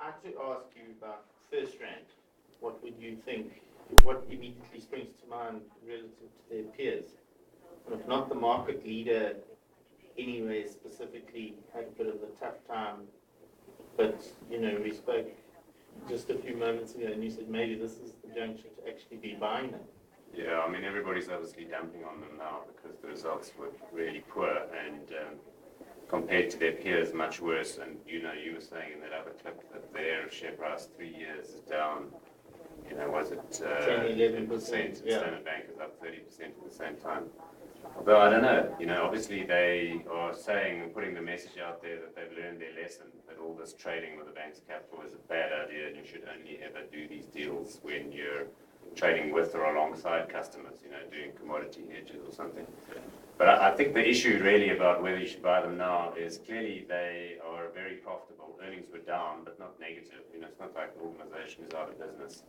had to ask you about FirstRand, what would you think? What immediately springs to mind relative to their peers? And if not the market leader, anyway, specifically had a bit of a tough time. But, we spoke just a few moments ago and you said maybe this is the juncture to actually be buying them. Yeah, I mean, everybody's obviously dumping on them now because the results were really poor and compared to their peers, much worse. And, you were saying in that other clip that their share price 3 years is down, was it 10, 11%? Yeah. Standard Bank is up 30% at the same time. Although I don't know, obviously they are saying and putting the message out there that they've learned their lesson, that all this trading with the bank's capital is a bad idea and you should only ever do these deals when you're trading with or alongside customers, doing commodity hedges or something. But I think the issue really about whether you should buy them now is clearly they are very profitable. Earnings were down, but not negative. It's not like the organization is out of business.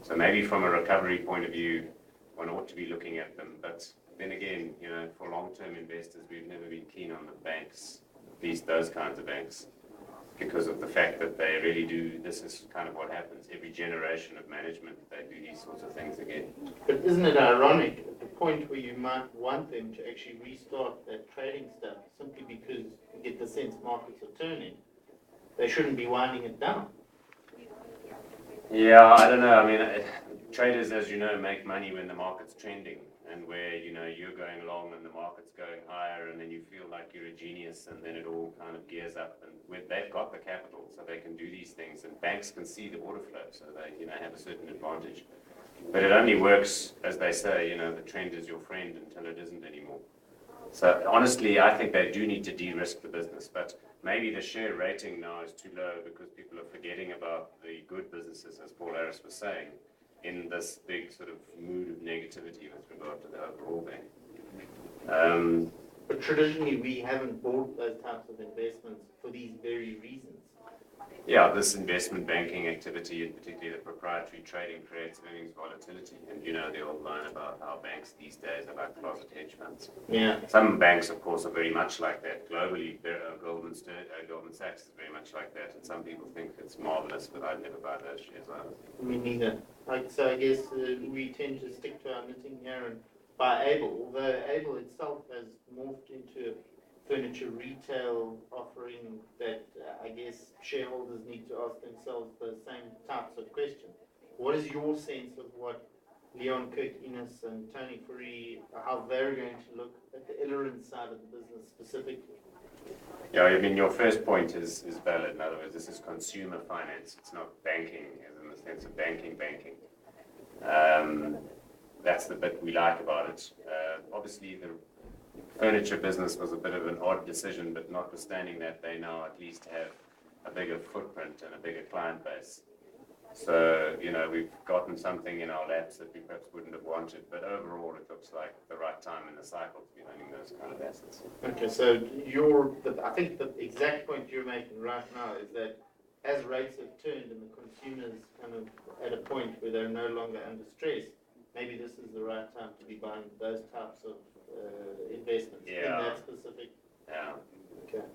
So maybe from a recovery point of view, one ought to be looking at them. But then again, for long-term investors, we've never been keen on the banks, at least those kinds of banks, because of the fact that they really do, this is kind of what happens. Every generation of management, they do these sorts of things again. But isn't it ironic at the point where you might want them to actually restart that trading stuff simply because you get the sense markets are turning, they shouldn't be winding it down? Yeah, I don't know. I mean, traders, as you know, make money when the market's trending and where, you're going along and the market's going higher and then you feel like you're a genius and then it all kind of gears up and they've got the capital so they can do these things and banks can see the order flow so they, have a certain advantage. But it only works, as they say, the trend is your friend until it isn't anymore. So honestly, I think they do need to de-risk the business, but maybe the share rating now is too low because people are forgetting about the good businesses, as Paul Harris was saying, in this big sort of mood of negativity with regard to the overall bank. But traditionally, we haven't bought those types of investments for these very reasons. Yeah, this investment banking activity, and particularly the proprietary trading, creates earnings volatility. And the old line about how banks these days are like closet hedge funds. Yeah. Some banks, of course, are very much like that. Globally, Goldman Sachs is very much like that. And some people think it's marvelous, but I'd never buy those shares either. Me neither. So I guess we tend to stick to our knitting here and buy Able, although Able itself has morphed into a furniture retail offering that I guess shareholders need to ask themselves the same types of questions. What is your sense of what Leon Kirk-Innes and Tony Fourie, how they're going to look at the Illerand side of the business specifically? Yeah, I mean, your first point is valid. In other words, this is consumer finance. It's not banking, as in the sense of banking. That's the bit we like about it. Obviously, the furniture business was a bit of an odd decision, but notwithstanding that, they now at least have a bigger footprint and a bigger client base. So, we've gotten something in our laps that we perhaps wouldn't have wanted, but overall it looks like the right time in the cycle to be owning those kind of assets. Okay, so I think the exact point you're making right now is that as rates have turned and the consumers kind of at a point where they're no longer under stress, maybe this is the right time to be buying those types of investments in that specific. Yeah. Okay.